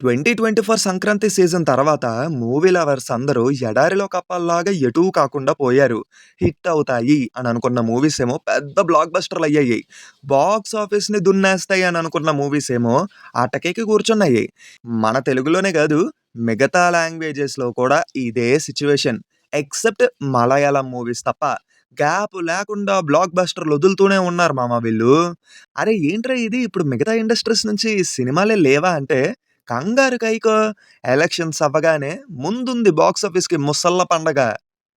2024 Sankranti season తర్వాత movie lovers అందరూ ఎడారిలో కప్పల్లాగా ఎటూ కాకుండా పోయారు. హిట్ అవుతాయి అని అనుకున్న మూవీస్ ఏమో పెద్ద బ్లాక్ బస్టర్‌లు అయ్యాయి. బాక్స్ ఆఫీస్‌ని దున్నేస్తాయి అని అనుకున్న మూవీస్ ఏమో అటకెక్కి కూర్చున్నాయి. మన తెలుగులోనే కాదు, మిగతా లాంగ్వేజెస్‌లో కూడా ఇదే సిట్యుయేషన్. ఎక్సెప్ట్ మలయాళం మూవీస్ తప్ప. గ్యాప్ లేకుండా బ్లాక్ బస్టర్‌లు వదులుతూనే ఉన్నారు మామ వీళ్ళు. అరే ఏంట్రా ఇది, ఇప్పుడు మిగతా ఇండస్ట్రీస్ నుంచి సినిమాలే లేవా అంటే కంగారు కైకో, ఎలక్షన్స్ అవ్వగానే ముందుంది బాక్స్ ఆఫీస్‌కి ముసళ్ళ పండగ.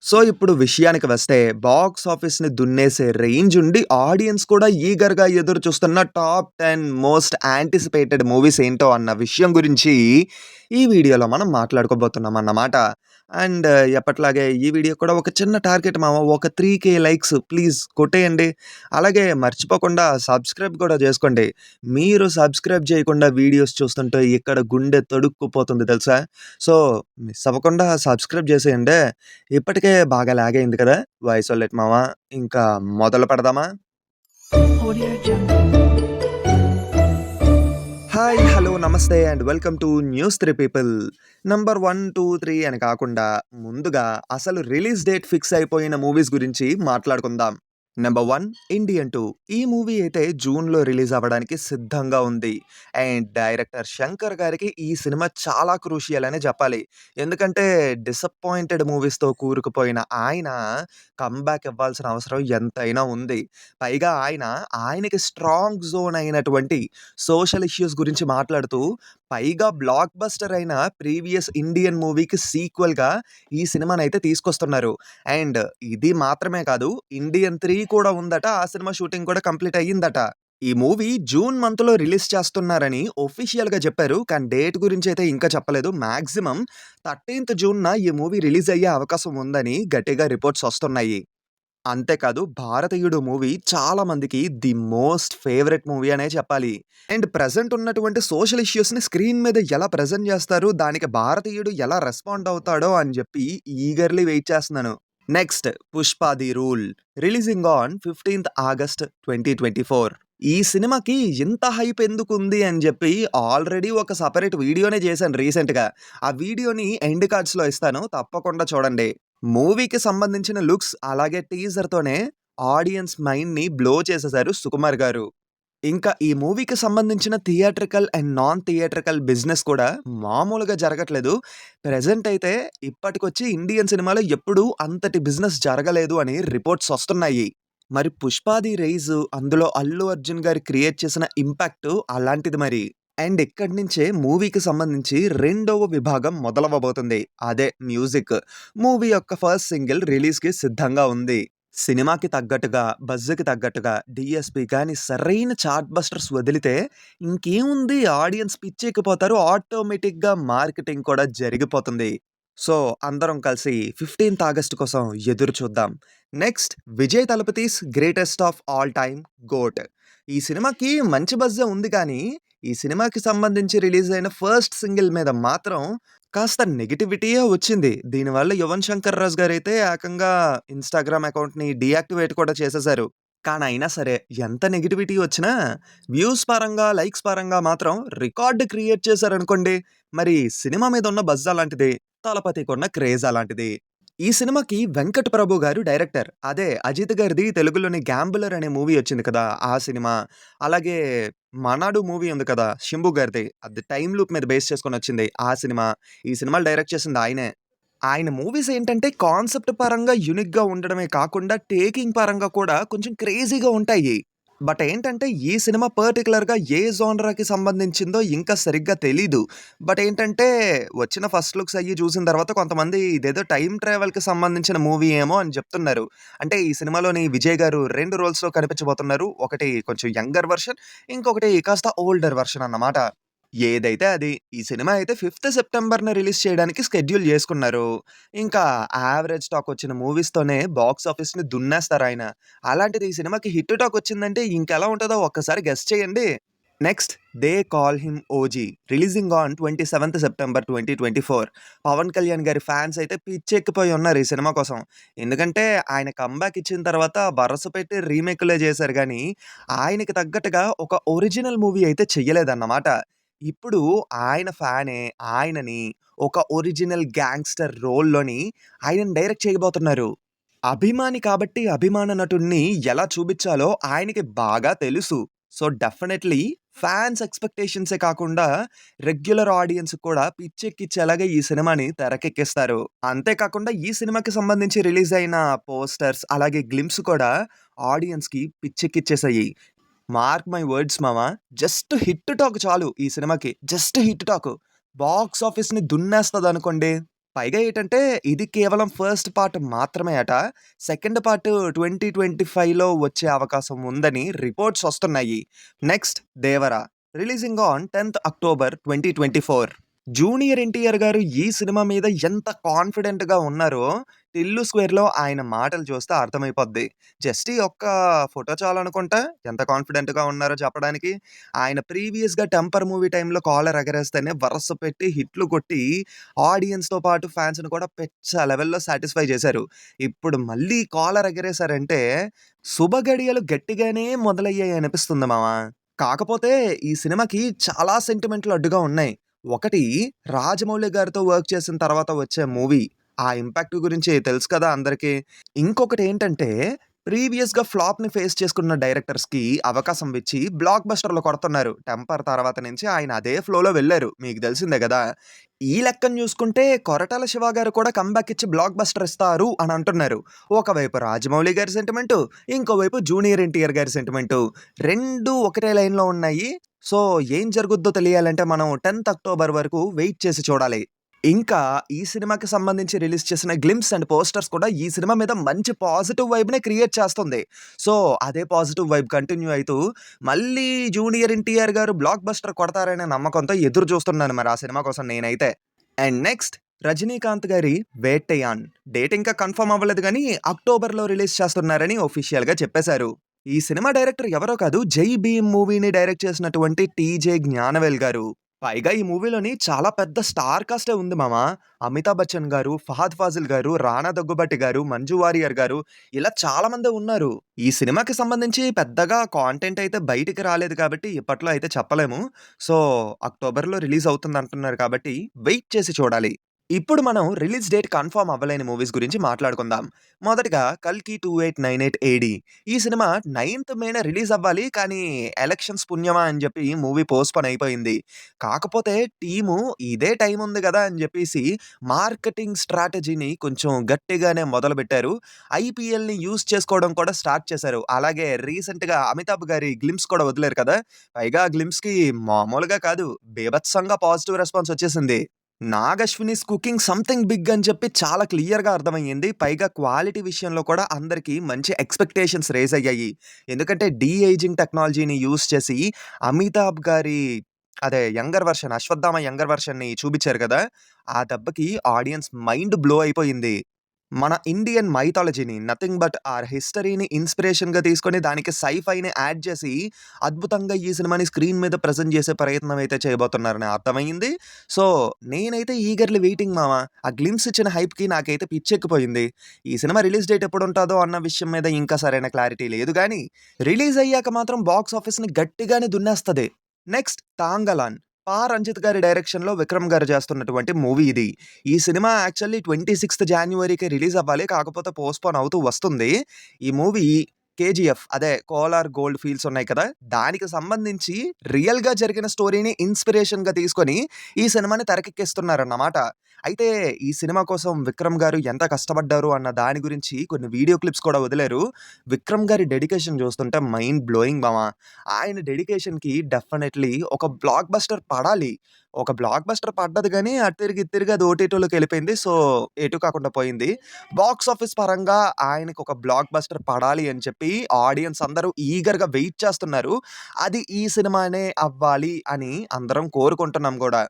సో, ఇప్పుడు విషయానికి వస్తే బాక్స్ ఆఫీస్‌ని దున్నేసే రేంజ్ ఉండి ఆడియన్స్ కూడా ఈగర్‌గా ఎదురు చూస్తున్న టాప్ 10 మోస్ట్ యాంటిసిపేటెడ్ మూవీస్ ఏంటో అన్న విషయం గురించి ఈ వీడియోలో మనం మాట్లాడుకోబోతున్నామన్నమాట. అండ్ ఎప్పట్లాగే ఈ వీడియో కూడా ఒక చిన్న టార్గెట్ మామ, ఒక 3,000 లైక్స్ ప్లీజ్ కొట్టేయండి. అలాగే మర్చిపోకుండా సబ్స్క్రైబ్ కూడా చేసుకోండి. మీరు సబ్స్క్రైబ్ చేయకుండా వీడియోస్ చూస్తుంటే ఇక్కడ గుండె తడుక్కుపోతుంది తెలుసా? సో, మిస్ అవ్వకుండా సబ్స్క్రైబ్ చేసేయండి. ఇప్పటికే బాగా లాగ్ అయింది కదా! వాయిస్ ఓవర్ లెట్ మామ. ఇంకా మొదలు పెడదామా? Audio Jungle. హాయ్, హలో, నమస్తే and welcome to news 3 people. Number 1, 2, 3 అని కాకుండా ముందుగా అసలు రిలీజ్ డేట్ ఫిక్స్ అయిపోయిన మూవీస్ గురించి మాట్లాడుకుందాం. Number 1 Indian 2. ఈ మూవీ అయితే జూన్‌లో రిలీజ్ అవ్వడానికి సిద్ధంగా ఉంది. అండ్ డైరెక్టర్ శంకర్ గారికి ఈ సినిమా చాలా క్రూషియల్ అనే చెప్పాలి. ఎందుకంటే డిసప్పాయింటెడ్ మూవీస్‌తో కూరుకుపోయిన ఆయన కమ్‌బ్యాక్ ఇవ్వాల్సిన అవసరం ఎంతైనా ఉంది. పైగా ఆయనకి స్ట్రాంగ్ జోన్ అయినటువంటి సోషల్ ఇష్యూస్ గురించి మాట్లాడుతూ, పైగా బ్లాక్ బస్టర్ అయిన ప్రీవియస్ ఇండియన్ మూవీకి సీక్వెల్‌గా ఈ సినిమానైతే తీసుకొస్తున్నారు. అండ్ ఇది మాత్రమే కాదు, ఇండియన్ 3 కూడా ఉందట. ఆ సినిమా షూటింగ్ కూడా కంప్లీట్ అయ్యిందట. ఈ మూవీ జూన్ మంత్‌లో రిలీజ్ చేస్తున్నారని ఆఫీషియల్‌గా చెప్పారు. కానీ డేట్ గురించైతే ఇంకా చెప్పలేదు. మాక్సిమం 13థ్ జూన్‌న ఈ మూవీ రిలీజ్ అయ్యే అవకాశం ఉందని గట్టిగా రిపోర్ట్స్ వస్తున్నాయి. అంతేకాదు 'భారతీయుడు' మూవీ చాలా మందికి ది మోస్ట్ ఫేవరెట్ మూవీ అనే చెప్పాలి. అండ్ ప్రెజెంట్ ఉన్నటువంటి సోషల్ ఇష్యూస్‌ని స్క్రీన్ మీద ఎలా ప్రెజెంట్ చేస్తారు, దానికి 'భారతీయుడు' ఎలా రెస్పాండ్ అవుతాడో అని చెప్పి ఈగర్‌లీ వెయిట్ చేస్తున్నాను. Next 'Pushpa the rule' releasing on 15థ్ ఆగస్ట్ 2024. ఈ సినిమాకి ఇంత హైప్ ఎందుకుంది అని చెప్పి ఆల్రెడీ ఒక సెపరేట్ వీడియోనే చేశాను రీసెంట్‌గా. ఆ వీడియోని ఎండ్ కార్డ్స్‌లో ఇస్తాను. తప్పకుండా చూడండి. మూవీకి సంబంధించిన లుక్స్ అలాగే టీజర్‌తోనే ఆడియన్స్ మైండ్‌ని బ్లో చేసేసారు సుకుమార్ గారు. ఇంకా ఈ మూవీకి సంబంధించిన theatrical and non theatrical business కూడా మామూలుగా జరగట్లేదు. ప్రెజెంట్ అయితే ఇప్పటికొచ్చి ఇండియన్ సినిమాలో ఎప్పుడూ అంతటి బిజినెస్ జరగలేదు అని రిపోర్ట్స్ వస్తున్నాయి. మరి 'పుష్పాది' రైజ్ అందులో అల్లు అర్జున్ గారు క్రియేట్ చేసిన ఇంపాక్ట్ అలాంటిది మరి. అండ్ ఇక్కడి నుంచే మూవీకి సంబంధించి రెండవ విభాగం మొదలవ్వబోతుంది. అదే మ్యూజిక్. మూవీ యొక్క ఫస్ట్ సింగిల్ రిలీజ్‌కి సిద్ధంగా ఉంది. సినిమాకి తగ్గట్టుగా, బజ్‌కి తగ్గట్టుగా డీఎస్‌పీ గాని సరైన చార్ట్ బస్టర్స్ వదిలితే ఇంకేముంది, ఆడియన్స్ పిచ్చెక్కిపోతారు. ఆటోమేటిక్‌గా మార్కెటింగ్ కూడా జరిగిపోతుంది. సో, అందరం కలిసి 15థ్ ఆగస్ట్ కోసం ఎదురు చూద్దాం. Next 'Vijay Thalapathy's greatest of all time GOAT.' ఈ సినిమాకి మంచి బజ్జే ఉంది కానీ, ఈ సినిమాకి సంబంధించి రిలీజ్ అయిన ఫస్ట్ సింగిల్ మీద మాత్రం కాస్త నెగటివిటీయే వచ్చింది. దీనివల్ల యువన్ శంకర్ రాజ్ గారైతే ఏకంగా ఇన్‌స్టాగ్రామ్ అకౌంట్‌ని డీయాక్టివేట్ కూడా చేసేసారు. కానీ అయినా సరే, ఎంత నెగటివిటీ వచ్చినా వ్యూస్ పరంగా, లైక్స్ పరంగా మాత్రం రికార్డ్ క్రియేట్ చేశారనుకోండి. మరి సినిమా మీద ఉన్న బజ్ అలాంటిది. తలపతికున్న క్రేజ్ అలాంటిది. ఈ సినిమాకి వెంకట్ ప్రభు గారు డైరెక్టర్. అదే అజిత్ గారిది తెలుగులోని 'గ్యాంబ్లర్' అనే మూవీ వచ్చింది కదా! ఆ సినిమా. అలాగే 'మనాడు' మూవీ ఉంది కదా! శంభు గారిది. అది టైమ్ లూప్ మీద బేస్ చేసుకొనొచ్చింది. ఆ సినిమా. ఈ సినిమాలు డైరెక్ట్ చేసింది ఆయనే. ఆయన మూవీస్ ఏంటంటే కాన్సెప్ట్ పరంగా యూనిక్‌గా ఉండడమే కాకుండా టేకింగ్ పరంగా కూడా కొంచెం క్రేజీగా ఉంటాయి. బట్ ఏంటంటే ఈ సినిమా పర్టిక్యులర్‌గా ఏ జోనర్‌కి సంబంధించిందో ఇంకా సరిగ్గా తెలీదు. బట్ ఏంటంటే వచ్చిన ఫస్ట్ లుక్స్ అయ్యి చూసిన తర్వాత కొంతమంది ఇదేదో టైమ్ ట్రావెల్‌కి సంబంధించిన మూవీ ఏమో అని చెప్తున్నారు. అంటే ఈ సినిమాలోని విజయ్ గారు 2 రోల్స్‌లో కనిపించబోతున్నారు. ఒకటి కొంచెం యంగర్ వెర్షన్, ఇంకొకటి కాస్త ఓల్డర్ వెర్షన్ అన్నమాట. ఏదైతే అది. ఈ సినిమా అయితే 5థ్ సెప్టెంబర్‌న రిలీజ్ చేయడానికి షెడ్యూల్ చేసుకున్నారు. ఇంకా యావరేజ్ టాక్ వచ్చిన మూవీస్‌తోనే బాక్స్ ఆఫీస్‌ని దున్నేస్తారాయన. అలాంటిది ఈ సినిమాకి హిట్ టాక్ వచ్చిందంటే ఇంకెలా ఉంటదో ఒక్కసారి గెస్ చేయండి. Next 'they call him OG' releasing on 27థ్ సెప్టెంబర్ 2024. పవన్ కళ్యాణ్ గారి ఫ్యాన్స్ అయితే పిచ్చెక్కిపోయి ఉన్నారు ఈ సినిమా కోసం. ఎందుకంటే ఆయన కమ్‌బ్యాక్ ఇచ్చిన తర్వాత వరస పెట్టి రీమేక్‌లే చేశారు గానీ, ఆయనకి తగ్గట్టుగా ఒక ఒరిజినల్ మూవీ అయితే చెయ్యలేదన్నమాట. ఇప్పుడు ఆయన ఫ్యానే ఆయనని ఒక ఒరిజినల్ గ్యాంగ్‌స్టర్ రోల్‌లోని ఆయనని డైరెక్ట్ చేయబోతున్నారు. అభిమాని కాబట్టి అభిమాన నటుడిని ఎలా చూపిచ్చాలో ఆయనకి బాగా తెలుసు. సో, డెఫినైట్‌లీ ఫ్యాన్స్ ఎక్స్‌పెక్టేషన్సే కాకుండా రెగ్యులర్ ఆడియన్స్ కూడా పిచ్చెక్కిచ్చేలాగా ఈ సినిమాని తెరకెక్కిస్తారు. అంతే కాకుండా ఈ సినిమాకి సంబంధించి రిలీజ్ అయిన పోస్టర్స్ అలాగే గ్లింప్స్ కూడా ఆడియన్స్‌కి పిచ్చెక్కిచ్చేసాయి. మార్క్ మై వర్డ్స్ మామ. జస్ట్ హిట్ టాక్ చాలు ఈ సినిమాకి. Just hit talk. బాక్స్ ఆఫీస్‌ని దున్నేస్తదనుకోండి. పైగా ఏటంటే ఇది కేవలం ఫస్ట్ పార్ట్ మాత్రమే అట. సెకండ్ పార్ట్ 2025లో వచ్చే అవకాశం ఉందని రిపోర్ట్స్ వస్తున్నాయి. Next 'Devara' releasing on 10th October 2024. Junior NTR గారు ఈ సినిమా మీద ఎంత కాన్ఫిడెంట్‌గా ఉన్నారో 'టిల్లు స్క్వేర్‌లో' ఆయన మాటలు చూస్తే అర్థమైపోద్ది. జస్ట్ ఈ ఒక్క ఫోటో చాలనుకుంటా ఎంత కాన్ఫిడెంట్‌గా ఉన్నారో చెప్పడానికి. ఆయన ప్రీవియస్‌గా 'టెంపర్' మూవీ టైమ్‌లో కాలర్ ఎగరేస్తేనే వరస పెట్టి హిట్లు కొట్టి ఆడియన్స్‌తో పాటు ఫ్యాన్స్‌ని కూడా పిచ్చ లెవెల్‌లో సాటిస్ఫై చేశారు. ఇప్పుడు మళ్ళీ కాలర్ ఎగరేశారంటే శుభగడియలు గట్టిగానే మొదలయ్యాయి అనిపిస్తుంది మామ. కాకపోతే ఈ సినిమాకి చాలా సెంటిమెంట్లు అడ్డుగా ఉన్నాయి. ఒకటి 'రాజమౌళి' గారితో వర్క్ చేసిన తర్వాత వచ్చే మూవీ. ఆ ఇంపాక్ట్ గురించి తెలుసు కదా అందరికి. ఇంకొకటేంటంటే ప్రీవియస్‌గా ఫ్లాప్‌ని ఫేస్ చేసుకున్న డైరెక్టర్స్‌కి అవకాశం ఇచ్చి బ్లాక్ బస్టర్‌లు కొడుతున్నారు. 'టెంపర్' తర్వాత నుంచి ఆయన అదే ఫ్లోలో వెళ్లారు. మీకు తెలిసిందే గదా! ఈ లెక్కన చూసుకుంటే 'కొరటాల శివ' గారు కూడా కమ్‌బ్యాక్ ఇచ్చి బ్లాక్ బస్టర్ ఇస్తారు అని అంటున్నారు. ఒకవైపు 'రాజమౌళి' గారి సెంటిమెంటు, ఇంకోవైపు 'జూనియర్ ఎన్టీఆర్' గారి సెంటిమెంటు. 2 ఒకటే లైన్‌లో ఉన్నాయి. సో, ఏం జరుగుద్దో తెలియాలంటే మనం 10th October వరకు వెయిట్ చేసి చూడాలి. ఇంకా ఈ సినిమాకి సంబంధించి రిలీజ్ చేసిన గ్లింప్స్ అండ్ పోస్టర్స్ కూడా ఈ సినిమా మీద మంచి పాజిటివ్ వైబ్‌నే క్రియేట్ చేస్తుంది. సో, అదే పాజిటివ్ వైబ్ కంటిన్యూ అయితూ మళ్ళీ 'జూనియర్ ఎన్టీఆర్' గారు బ్లాక్ బస్టర్ కొడతారనే నమ్మకంతో ఎదురు చూస్తున్నాను మరి ఆ సినిమా కోసం నేనైతే. అండ్ నెక్స్ట్ 'రజనీకాంత్' గారి 'వేటయాన్' డేట్ ఇంకా కన్ఫర్మ్ అవ్వలేదు గానీ అక్టోబర్‌లో రిలీజ్ చేస్తున్నారని ఆఫీషియల్‌గా చెప్పేశారు. ఈ సినిమా డైరెక్టర్ ఎవరో కాదు 'జై భీమ్' మూవీని డైరెక్ట్ చేసినటువంటి 'టీజే జ్ఞానవేల్' గారు. పైగా ఈ మూవీలోని చాలా పెద్ద స్టార్ కాస్టే ఉంది మామ. అమితాబ్ బచ్చన్ గారు, ఫహద్ ఫాజిల్ గారు, రానా దగ్గుబాటి గారు, మంజు వారియర్ గారు ఇలా చాలా మందే ఉన్నారు. ఈ సినిమాకి సంబంధించి పెద్దగా కాంటెంట్ అయితే బయటికి రాలేదు కాబట్టి ఇప్పట్లో అయితే చెప్పలేము. సో, అక్టోబర్‌లో రిలీజ్ అవుతుందంటున్నారు కాబట్టి వెయిట్ చేసి చూడాలి. ఇప్పుడు మనం రిలీజ్ డేట్ కన్ఫర్మ్ అవ్వలేని మూవీస్ గురించి మాట్లాడుకుందాం. మొదటగా 'కల్కి 2898 ఏడీ' ఈ సినిమా 9th మేన రిలీజ్ అవ్వాలి. కానీ ఎలక్షన్స్ పుణ్యమా అని చెప్పి మూవీ పోస్ట్‌పోన్ అయిపోయింది. కాకపోతే టీము ఇదే టైం ఉంది గదా! అని జెప్పేసి మార్కెటింగ్ స్ట్రాటజీని కొంచెం గట్టిగానే మొదలుబెట్టారు. ఐపీఎల్‌ని యూజ్ చేసుకోవడం కూడా స్టార్ట్ చేశారు. అలాగే రీసెంట్‌గా అమితాబ్ గారి గ్లింప్స్ కూడా వదిలారు కదా! పైగా ఆ గ్లింప్స్‌కి మామూలుగా కాదు బీభత్సంగా పాజిటివ్ రెస్పాన్స్ వచ్చేసింది. 'Nag Ashwin's cooking something big' అని చెప్పి చాలా క్లియర్‌గా అర్థమయ్యింది. పైగా క్వాలిటీ విషయంలో కూడా అందరికి మంచి ఎక్స్‌పెక్టేషన్స్ రైజ్ అయ్యాయి. ఎందుకంటే డీ ఏజింగ్ టెక్నాలజీని యూజ్ చేసి అమితాబ్ గారి అదే యంగర్ వెర్షన్ 'అశ్వత్థామ' యంగర్ వెర్షన్‌ని చూపిచ్చారు కదా! ఆ దెబ్బకి ఆడియన్స్ మైండ్ బ్లో అయిపోయింది. మన ఇండియన్ మైథాలజీని నథింగ్ బట్ ఆర్ హిస్టరీని ఇన్‌స్పిరేషన్‌గా తీసుకొని దానికి సైఫైని యాడ్ చేసి అద్భుతంగా ఈ సినిమాని స్క్రీన్ మీద ప్రెజెంట్ చేసే ప్రయత్నం అయితే చేయబోతున్నారని అర్థమయింది. సో, నేనైతే ఈగర్‌లీ వెయిటింగ్ మామ. ఆ గ్లింప్స్ ఇచ్చిన హైప్‌కి నాకైతే పిచ్చెక్కిపోయింది. ఈ సినిమా రిలీజ్ డేట్ ఎప్పుడుంటాదో అన్న విషయం మీద ఇంకా సరైన క్లారిటీ లేదు గానీ, రిలీజ్ అయ్యాక మాత్రం బాక్స్ ఆఫీస్‌ని గట్టిగానే దున్నేస్తది. నెక్స్ట్ 'తాంగలాన్' రంజిత్ గారి డైరెక్షన్‌లో విక్రమ్ గారు చేస్తున్నటువంటి మూవీ ఇది. ఈ సినిమా యాక్చువల్లీ 26th జాన్యువరికి రిలీజ్ అవ్వాలి. కాకపోతే పోస్ట్‌పోన్ అవుతూ వస్తుంది. ఈ మూవీ 'కేజీఎఫ్' అదే 'కోలార్ గోల్డ్ ఫీల్డ్స్' ఉన్నాయి కదా! దానికి సంబంధించి రియల్‌గా జరిగిన స్టోరీని ఇన్‌స్పిరేషన్‌గా తీసుకొని ఈ సినిమాని తెరకెక్కిస్తున్నారన్నమాట. అయితే ఈ సినిమా కోసం విక్రమ్ గారు ఎంత కష్టపడ్డారు అన్న దాని గురించి కొన్ని వీడియో క్లిప్స్ కూడా వదిలారు. విక్రమ్ గారి డెడికేషన్ చూస్తుంటే మైండ్ బ్లోయింగ్ మామ. ఆయన డెడికేషన్‌కి డెఫినైట్‌లీ ఒక బ్లాక్ బస్టర్ పడాలి. ఒక బ్లాక్ బస్టర్ పడ్డది గానీ, అటు తిరిగి, ఇటు తిరిగి అది ఓటీటీలోకెళ్ళిపోయింది. సో, ఎటు కాకుండా పోయింది. బాక్స్ ఆఫీస్ పరంగా ఆయనకొక బ్లాక్ బస్టర్ పడాలి అని చెప్పి ఆడియన్స్ అందరూ ఈగర్‌గా వెయిట్ చేస్తున్నారు. అది ఈ సినిమానే అవ్వాలి అని అందరం కోరుకుంటున్నాం గూడా.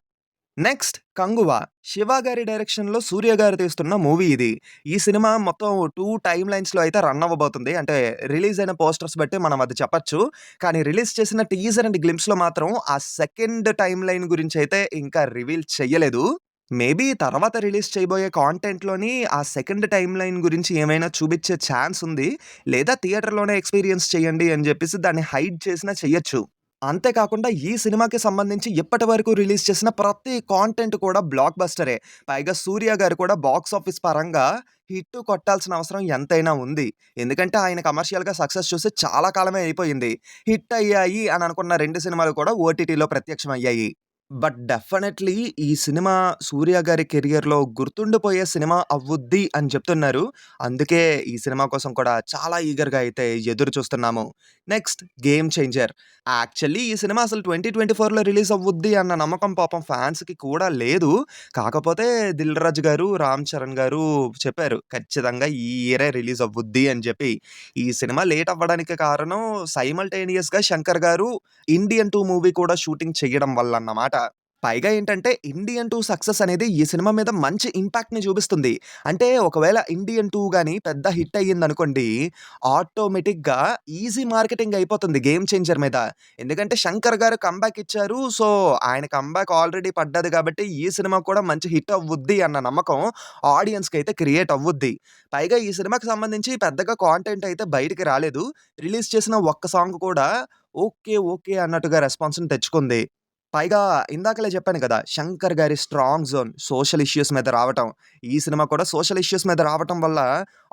నెక్స్ట్ 'కంగువ' శివ గారి డైరెక్షన్‌లో సూర్య గారు తీస్తున్న మూవీ ఇది. ఈ సినిమా మొత్తం 2 టైమ్ లైన్స్‌లో అయితే రన్ అవ్వబోతుంది. అంటే రిలీజ్ అయిన పోస్టర్స్ బట్టి మనం అది చెప్పొచ్చు. కానీ రిలీజ్ చేసిన టీజర్ అండ్ గ్లింప్స్‌లో మాత్రం ఆ సెకండ్ టైమ్ లైన్ గురించైతే ఇంకా రివీల్ చెయ్యలేదు. మేబీ తర్వాత రిలీజ్ చేయబోయే కాంటెంట్‌లోని ఆ సెకండ్ టైమ్ లైన్ గురించి ఏమైనా చూపిచ్చే ఛాన్స్ ఉంది. లేదా థియేటర్‌లోనే ఎక్స్‌పీరియన్స్ చేయండి అని జెప్పేసి దాన్ని హైడ్ చేసినా చెయ్యొచ్చు. అంతేకాకుండా ఈ సినిమాకి సంబంధించి ఇప్పటివరకు రిలీజ్ చేసిన ప్రతి కాంటెంట్ కూడా బ్లాక్ బస్టరే. పైగా 'సూర్య' గారు కూడా బాక్స్ ఆఫీస్ పరంగా హిట్ కొట్టాల్సిన అవసరం ఎంతైనా ఉంది. ఎందుకంటే ఆయన కమర్షియల్‌గా సక్సెస్ చూసి చాలా కాలమే అయిపోయింది. హిట్ అయ్యాయి అని అనుకున్న 2 సినిమాలు కూడా ఓటీటీలో ప్రత్యక్షమయ్యాయి. బట్ డెఫినెట్‌లీ ఈ సినిమా 'సూర్య' గారి కెరియర్‌లో గుర్తుండిపోయే సినిమా అవ్వుద్ది అని చెప్తున్నారు. అందుకే ఈ సినిమా కోసం కూడా చాలా ఈగర్‌గా అయితే ఎదురు చూస్తున్నాము. Next 'game changer'. యాక్చువల్లీ ఈ సినిమా అసలు 2024లో రిలీజ్ అవ్వుద్ది అన్న నమ్మకం పాపం ఫ్యాన్స్‌కి కూడా లేదు. కాకపోతే 'దిల్ రాజు' గారు, 'రామ్ చరణ్' గారు చెప్పారు. ఖచ్చితంగా ఈ ఇయరే రిలీజ్ అవ్వుద్ది అని చెప్పి. ఈ సినిమా లేట్ అవ్వడానికి కారణం సైమల్టేనియస్‌గా 'శంకర్' గారు 'ఇండియన్ 2' మూవీ కూడా షూటింగ్ చేయడం వల్లన్నమాట. పైగా ఏంటంటే 'ఇండియన్ 2' సక్సెస్ అనేది ఈ సినిమా మీద మంచి ఇంపాక్ట్‌ని చూపిస్తుంది. అంటే ఒకవేళ 'ఇండియన్ 2' గాని పెద్ద హిట్ అయ్యిందనుకోండి, ఆటోమేటిక్‌గా ఈజీ మార్కెటింగ్ అయిపోతుంది 'గేమ్ చేంజర్' మీద. ఎందుకంటే 'శంకర్' గారు కమ్‌బ్యాక్ ఇచ్చారు. సో, ఆయన కమ్‌బ్యాక్ ఆల్రెడీ పడ్డది కాబట్టి ఈ సినిమా కూడా మంచి హిట్ అవ్వుద్ది అన్న నమ్మకం ఆడియన్స్‌కైతే క్రియేట్ అవ్వుద్ది. పైగా ఈ సినిమాకి సంబంధించి పెద్దగా కాంటెంట్ అయితే బయటికి రాలేదు. రిలీజ్ చేసిన ఒక్క సాంగ్ కూడా ఓకే, ఓకే అన్నట్టుగా రెస్పాన్స్‌ని తెచ్చుకుంది. పైగా ఇందాకలే చెప్పాను కదా! 'శంకర్' గారి స్ట్రాంగ్ జోన్ సోషల్ ఇష్యూస్ మీద రావటం. ఈ సినిమా కూడా సోషల్ ఇష్యూస్ మీద రావటం వల్ల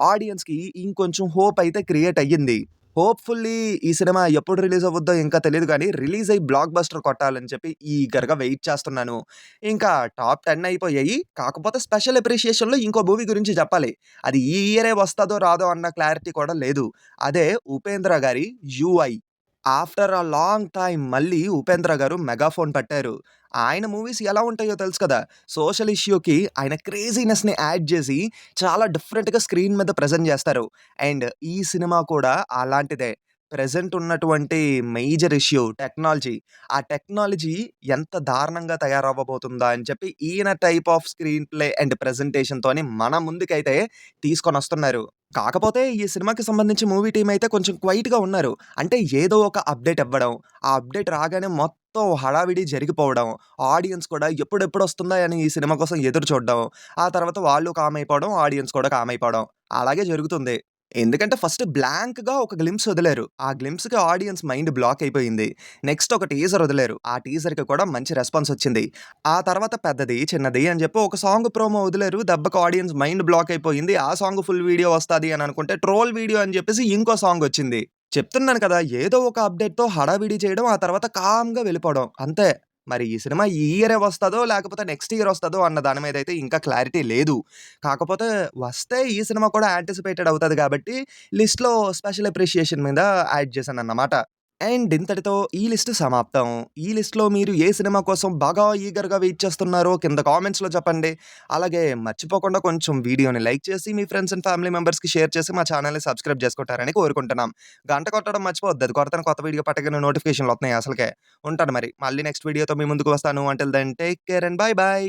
ఆడియన్స్‌కి ఇంకొంచెం హోప్ అయితే క్రియేట్ అయ్యింది. హోప్‌ఫుల్లీ ఈ సినిమా ఎప్పుడు రిలీజ్ అవ్వుద్దో ఇంకా తెలీదు గానీ, రిలీజ్ అయ్యి బ్లాక్ బస్టర్ కొట్టాలని చెప్పి ఈగర్‌గా వెయిట్ చేస్తున్నాను. ఇంకా టాప్ 10 అయిపోయాయి. కాకపోతే స్పెషల్ అప్రిషియేషన్‌లో ఇంకో మూవీ గురించి చెప్పాలి. అది ఈ ఇయరే వస్తదో రాదో అన్న క్లారిటీ కూడా లేదు. అదే 'ఉపేంద్ర' గారి 'UI'. After a long time మళ్ళీ 'ఉపేంద్ర' గారు మెగాఫోన్ పట్టారు. ఆయన మూవీస్ ఎలా ఉంటాయో తెలుసు కదా! సోషల్ ఇష్యూకి ఆయన క్రేజీనెస్‌ని యాడ్ చేసి చాలా డిఫరెంట్‌గా స్క్రీన్ మీద ప్రెజెంట్ చేస్తారు. అండ్ ఈ సినిమా కూడా అలాంటిదే. ప్రెజెంట్ ఉన్నటువంటి మేజర్ ఇష్యూ టెక్నాలజీ. ఆ టెక్నాలజీ ఎంత దారుణంగా తయారవ్వబోతుందా అని చెప్పి ఈయన type of screenplay and ప్రెజెంటేషన్‌తోని మన ముందుకైతే తీసుకొనొస్తున్నారు. కాకపోతే ఈ సినిమాకి సంబంధించి మూవీ టీమ్ అయితే కొంచెం క్వైట్‌గా ఉన్నారు. అంటే ఏదో ఒక అప్డేట్ ఇవ్వడం, ఆ అప్డేట్ రాగానే మొత్తం హడావిడి జరిగిపోవడం, ఆడియన్స్ కూడా ఎప్పుడెప్పుడొస్తుందా అని ఈ సినిమా కోసం ఎదురు చూడడం, ఆ తర్వాత వాళ్ళు కామ్ అయిపోవడం, ఆడియన్స్ కూడా కామ్ అయిపోవడం. అలాగే జరుగుతుంది. ఎందుకంటే ఫస్ట్ బ్లాంక్‌గా ఒక గ్లింప్స్ వదిలారు. ఆ గ్లింప్స్‌కి ఆడియన్స్ మైండ్ బ్లాక్ అయిపోయింది. నెక్స్ట్ ఒక టీజర్ వదిలారు. ఆ టీజర్‌కి కూడా మంచి రెస్పాన్స్ వచ్చింది. ఆ తర్వాత పెద్దది, చిన్నది అని చెప్పి ఒక సాంగ్ ప్రోమో వదిలారు. దెబ్బకి ఆడియన్స్ మైండ్ బ్లాక్ అయిపోయింది. ఆ సాంగ్ ఫుల్ వీడియో వస్తది అని అనుకుంటే ట్రోల్ వీడియో అని చెప్పేసి ఇంకో సాంగ్ వచ్చింది. చెప్తున్నాను కదా! ఏదో ఒక అప్డేట్‌తో హడావిడి చేయడం, ఆ తర్వాత కామ్‌గా వెళ్ళిపోవడం అంతే. మరి ఈ సినిమా ఈ ఇయరే వస్తదో, లేకపోతే నెక్స్ట్ ఇయర్ వస్తదో అన్న దాని మీదయితే ఇంకా క్లారిటీ లేదు. కాకపోతే వస్తే ఈ సినిమా కూడా యాంటిసిపేటెడ్ అవుతది గాబట్టి, లిస్ట్‌లో స్పెషల్ అప్రిషియేషన్ మీద యాడ్ చేశానన్నమాట. అండ్ ఇంతటితో ఈ లిస్ట్ సమాప్తం. ఈ లిస్ట్‌లో మీరు ఏ సినిమా కోసం బాగా ఈగర్‌గా వెయిట్ చేస్తున్నారో కింద కామెంట్స్‌లో చెప్పండి. అలాగే మర్చిపోకుండా కొంచెం వీడియోని లైక్ చేసి, మీ ఫ్రెండ్స్ అండ్ ఫ్యామిలీ మెంబర్స్‌కి షేర్ చేసి, మా ఛానెల్‌ని సబ్స్క్రైబ్ చేసుకుంటారని కోరుకుంటున్నాం. గంట కొట్టడం మర్చిపోవద్దు. అది కొడితేనే కొత్త వీడియో పట్టగానే నోటిఫికేషన్‌లు వస్తున్నాయి అసలకే. ఉంటాను మరి. మళ్ళీ నెక్స్ట్ వీడియోతో మీ ముందుకు వస్తాను. Until then take care and bye by.